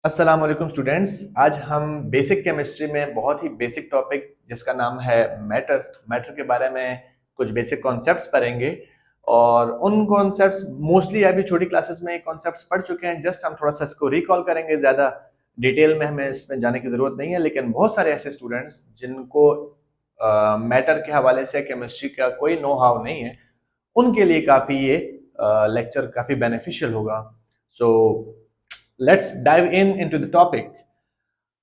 अस्सलाम वालेकुम स्टूडेंट्स। आज हम बेसिक केमिस्ट्री में बहुत ही बेसिक टॉपिक जिसका नाम है मैटर के बारे में कुछ बेसिक कॉन्सेप्ट्स पढ़ेंगे। और उन कॉन्सेप्ट्स मोस्टली अभी छोटी क्लासेस में कॉन्सेप्ट्स पढ़ चुके हैं। जस्ट हम थोड़ा सा इसको रिकॉल करेंगे। ज़्यादा डिटेल में हमें इसमें जाने की ज़रूरत नहीं है, लेकिन बहुत सारे ऐसे स्टूडेंट्स जिनको मैटर के हवाले से केमिस्ट्री का कोई नो हाउ नहीं है, उनके लिए काफ़ी ये लेक्चर काफ़ी बेनिफिशियल होगा। So let's dive into the topic.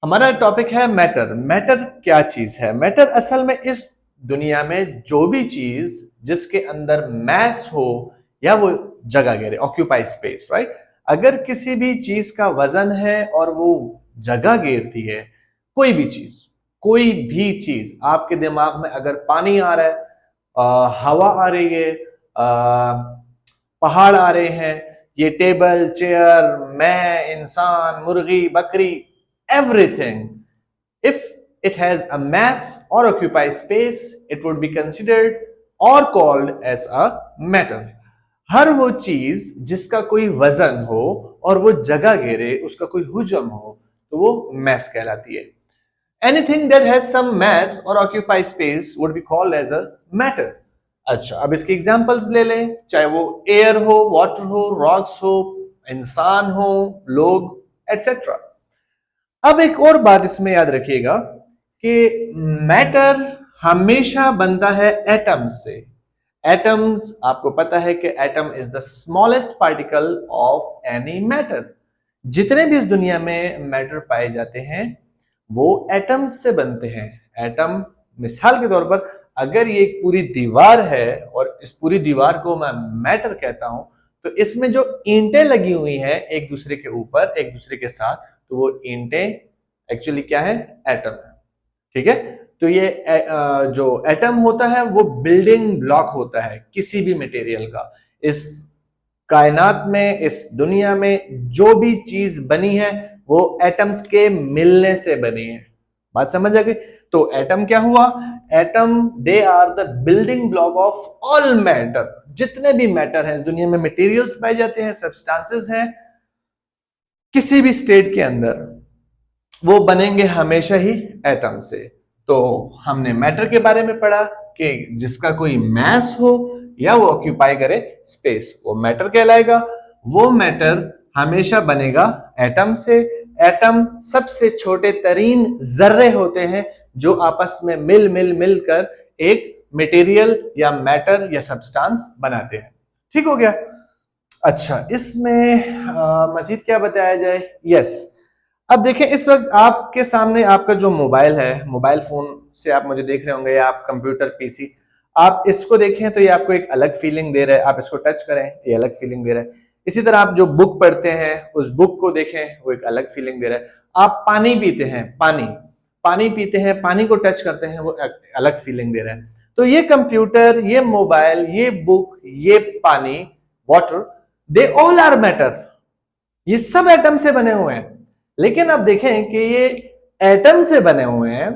हमारा टॉपिक है मैटर। मैटर क्या चीज है? मैटर असल में इस दुनिया में जो भी चीज जिसके अंदर मैस हो या वो जगह घेरे, ऑक्यूपाई स्पेस, राइट। अगर किसी भी चीज का वजन है और वो जगह घेरती है, कोई भी चीज आपके दिमाग में अगर पानी आ रहा है, हवा आ रही है, पहाड़ आ रहे हैं, ये टेबल चेयर, मैं, इंसान, मुर्गी, बकरी, everything, if it has a mass or occupy space, it would be considered or called as a matter. हर वो चीज जिसका कोई वजन हो और वो जगह घेरे, उसका कोई हुजम हो, तो वो mass कहलाती है। Anything that has some mass or occupy space would be called as a matter. अच्छा, अब इसके एग्जांपल्स ले लें, चाहे वो एयर हो, वाटर हो, रॉक्स हो, इंसान हो, लोग, एटसेट्रा। अब एक और बात इसमें याद रखिएगा कि मैटर हमेशा बनता है एटम्स से। एटम्स, आपको पता है कि atom is the smallest particle of any matter. जितने भी इस दुनिया में मैटर पाए जाते हैं वो एटम्स से बनते हैं। एटम, मिसाल के तौर पर, अगर ये एक पूरी दीवार है और इस पूरी दीवार को मैं मैटर कहता हूं, तो इसमें जो ईंटें लगी हुई हैं एक दूसरे के ऊपर, एक दूसरे के साथ, तो वो ईंटें एक्चुअली क्या है? एटम है। ठीक है। तो ये जो एटम होता है वो बिल्डिंग ब्लॉक होता है किसी भी मटेरियल का। इस कायनात में, इस दुनिया में जो भी चीज बनी है वो एटम्स के मिलने से बनी है। बात समझ आ गई? तो एटम क्या हुआ? Atom, they are the building block of all matter. जितने भी मैटर है इस दुनिया में, मटेरियल्स पाए जाते हैं, सब्सटेंसेस हैं, किसी भी स्टेट के अंदर, वो बनेंगे हमेशा ही एटम से। तो हमने मैटर के बारे में पढ़ा कि जिसका कोई मैस हो या वो ऑक्यूपाई करे स्पेस, वो मैटर कहलाएगा। वो मैटर हमेशा बनेगा एटम से। एटम सबसे छोटे तरीन जर्रे होते हैं जो आपस में मिल कर एक मटेरियल या मैटर या सब्सटेंस बनाते हैं। ठीक हो गया? अच्छा, इसमें मजीद क्या बताया जाए? यस, अब देखें, इस वक्त आपके सामने आपका जो मोबाइल है, मोबाइल फोन से आप मुझे देख रहे होंगे, या आप कंप्यूटर, पीसी, आप इसको देखें तो ये आपको एक अलग फीलिंग दे रहा है। आप इसको टच करें, ये अलग फीलिंग दे रहा है। इसी तरह आप जो बुक पढ़ते हैं, उस बुक को देखें, वो एक अलग फीलिंग दे रहा है। आप पानी पीते हैं, पानी पीते हैं, पानी को टच करते हैं, वो एक अलग फीलिंग दे रहा है। तो ये कंप्यूटर, ये मोबाइल, ये बुक, ये पानी, water, they all are matter. ये सब एटम से बने हुए हैं। लेकिन अब देखें कि ये एटम से बने हुए हैं,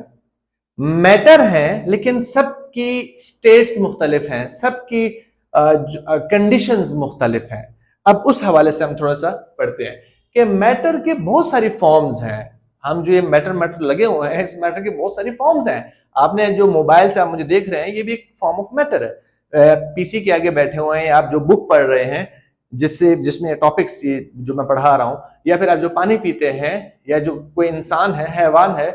मैटर हैं, लेकिन सबकी स्टेट्स मुख्तलिफ हैं, सबकी कंडीशंस मुख्तलिफ हैं। अब उस हवाले से हम थोड़ा सा पढ़ते हैं कि मैटर के बहुत सारी फॉर्म्स हैं। हम जो ये मैटर लगे हुए हैं, इस मैटर के बहुत सारी फॉर्म्स हैं। आपने जो मोबाइल से आप मुझे देख रहे हैं, ये भी एक फॉर्म ऑफ मैटर है। पीसी के आगे बैठे हुए हैं, आप जो बुक पढ़ रहे हैं, जिसमें टॉपिक्स जो मैं पढ़ा रहा हूं, या फिर आप जो पानी पीते हैं, या जो कोई इंसान है, हैवान है,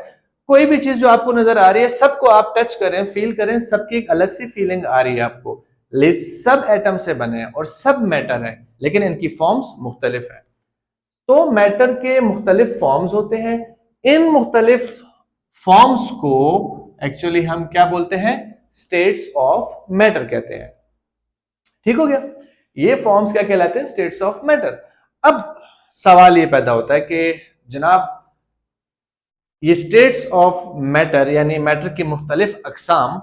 कोई भी चीज जो आपको नजर आ रही है, सबको आप टच करें, फील करें, सबकी एक अलग सी फीलिंग आ रही है आपको। ले सब एटम से बने हैं और सब मैटर है, लेकिन इनकी फॉर्म्स मुख्तलिफ है। तो मैटर के मुख्तलिफ फॉर्म्स होते हैं। इन मुख्तलिफ फॉर्म्स को एक्चुअली हम क्या बोलते हैं? स्टेट्स ऑफ मैटर कहते हैं। ठीक हो गया? ये फॉर्म्स क्या कहलाते हैं? States of matter. अब सवाल ये पैदा होता है कि जनाब, ये स्टेट्स ऑफ मैटर यानी मैटर की मुख्तलिफ अकसाम,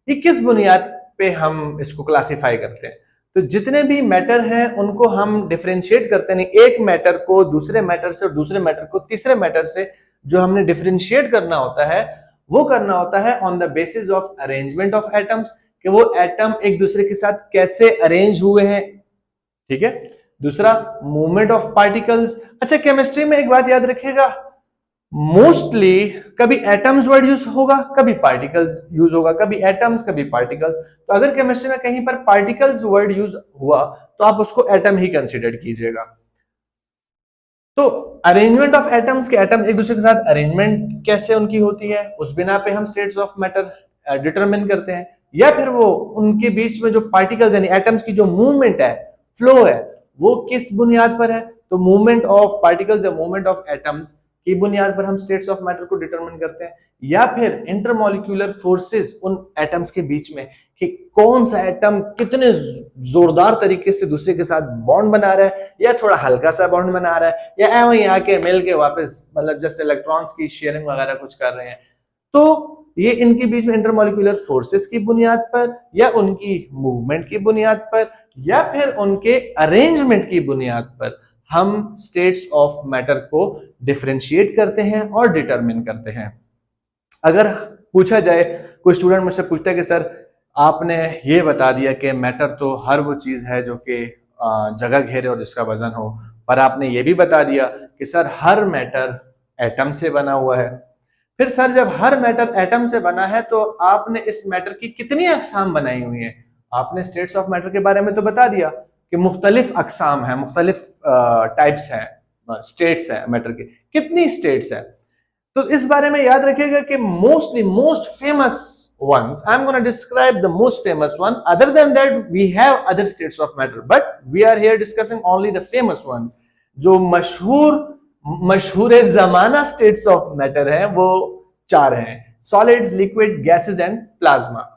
ये किस बुनियाद पे हम इसको क्लासिफाई करते हैं? तो जितने भी मैटर हैं उनको हम डिफरेंशिएट करते हैं। एक मैटर को दूसरे मैटर से और दूसरे मैटर को तीसरे मैटर से जो हमने डिफरेंशिएट करना होता है, वो करना होता है on the basis of arrangement of atoms, कि वो एटम एक दूसरे के साथ कैसे अरेंज हुए हैं। ठीक है? दूसरा मूवमेंट ऑफ पार्टिकल्स। अच्छा, केमिस्ट्री में एक बात याद रखिएगा, मोस्टली कभी एटम्स वर्ड यूज होगा, कभी पार्टिकल्स यूज होगा, कभी एटम्स कभी पार्टिकल्स। तो अगर केमिस्ट्री में कहीं पर पार्टिकल्स वर्ड यूज हुआ तो आप उसको एटम ही कंसीडर कीजिएगा। तो अरेंजमेंट ऑफ एटम्स के एटम एक दूसरे के साथ अरेंजमेंट कैसे उनकी होती है, उस बिना पे हम स्टेट्स ऑफ मैटर डिटरमिन करते हैं, या फिर वो उनके बीच में जो पार्टिकल्स यानी एटम्स की जो मूवमेंट है, फ्लो है, वो किस बुनियाद पर है। तो मूवमेंट ऑफ पार्टिकल्स या मूवमेंट ऑफ एटम्स की बुनियाद पर हम स्टेट्स ऑफ मैटर को डिटरमिन करते हैं, या फिर इंटरमॉलिक्यूलर फोर्सेस उन एटम्स के बीच में कि कौन सा एटम कितने जोरदार तरीके से दूसरे के साथ बॉन्ड बना रहा है, या थोड़ा हल्का सा बॉन्ड बना रहा है, या वहीं आके मिल के वापस मतलब जस्ट इलेक्ट्रॉन्स की शेयरिंग वगैरह कुछ कर रहे हैं। तो ये इनके बीच में इंटरमॉलिक्यूलर फोर्सेस की बुनियाद पर, या उनकी मूवमेंट की बुनियाद पर, या फिर उनके अरेंजमेंट की बुनियाद पर हम स्टेट्स ऑफ मैटर को डिफरेंशिएट करते हैं और डिटरमिन करते हैं। अगर पूछा जाए, कोई स्टूडेंट मुझसे पूछता है कि सर आपने ये बता दिया कि मैटर तो हर वो चीज है जो कि जगह घेरे और जिसका वजन हो, पर आपने ये भी बता दिया कि सर हर मैटर एटम से बना हुआ है। फिर सर जब हर मैटर एटम से बना है तो आपने इस मैटर की कितनी अकसाम बनाई हुई है। आपने स्टेट्स ऑफ मैटर के बारे में तो बता दिया कि मुख्तलिफ अकसाम है, मुख्तलिफ टाइप्स है, स्टेट्स है मैटर की, कितनी स्टेट्स है। तो इस बारे में याद रखिएगा कि most famous ones, I'm going to describe the most famous one. Other than that we have other states of matter, but we are here discussing only the famous ones. जो मशहूर जमाना स्टेट्स ऑफ मैटर हैं वो चार हैं: solids, liquid, gases and plasma.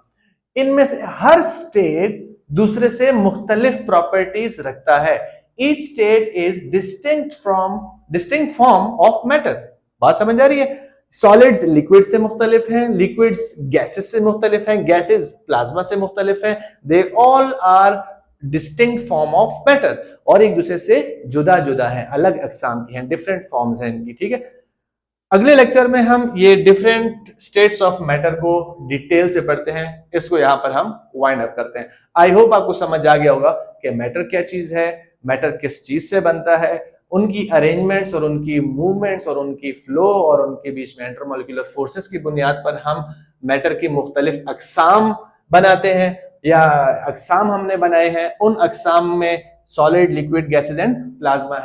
इनमें से हर state दूसरे से मुख्तलिफ प्रॉपर्टीज रखता है। Each state is distinct form of matter. बात समझ आ रही है? सॉलिड्स लिक्विड से मुख्तलिफ हैं, लिक्विड्स गैसेस से मुख्तलिफ हैं, गैसेस प्लाज्मा से मुख्तलिफ हैं। They all are distinct form of matter और एक दूसरे से जुदा जुदा है, अलग अकसाम की हैं, डिफरेंट फॉर्म्स हैं इनकी। ठीक है, अगले लेक्चर में हम ये डिफरेंट स्टेट्स ऑफ मैटर को डिटेल से पढ़ते हैं, इसको यहां पर हम वाइंड अप करते हैं। आई होप आपको समझ आ गया होगा कि मैटर क्या चीज है, मैटर किस चीज से बनता है, उनकी अरेंजमेंट्स और उनकी मूवमेंट्स और उनकी फ्लो और उनके बीच में इंटरमॉलिक्यूलर फोर्सेस की बुनियाद पर हम मैटर की मुख्तलिफ अकसाम बनाते हैं, या अकसाम हमने बनाए हैं। उन अकसाम में solid, liquid, gases and plasma है।